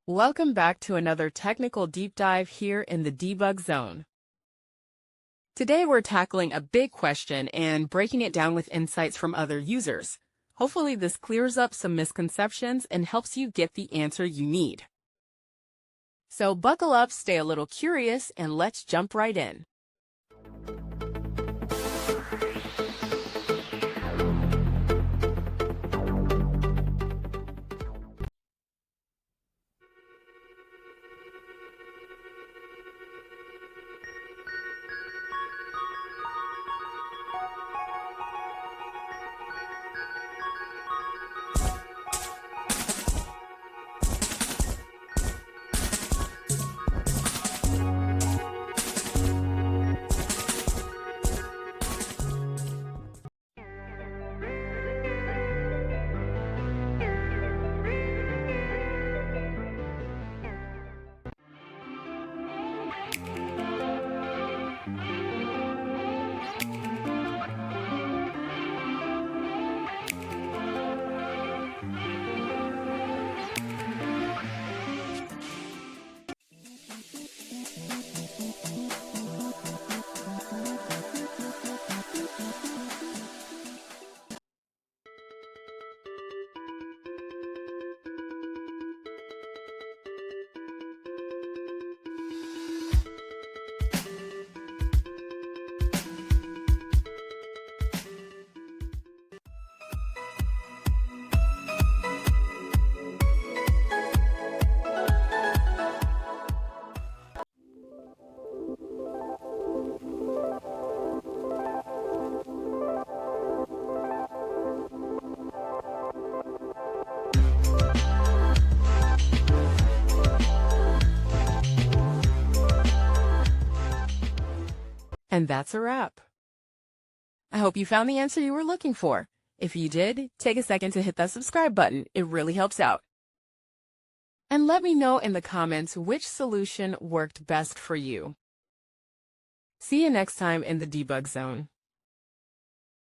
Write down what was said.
Welcome back to another technical deep dive here in the debug zone. Today we're tackling a big question and breaking it down with insights from other users. Hopefully this clears up some misconceptions and helps you get the answer you need. So buckle up, stay a little curious, and let's jump right in. And that's a wrap. I hope you found the answer you were looking for. If you did, take a second to hit that subscribe button. It really helps out. And let me know in the comments which solution worked best for you. See you next time in the debug zone.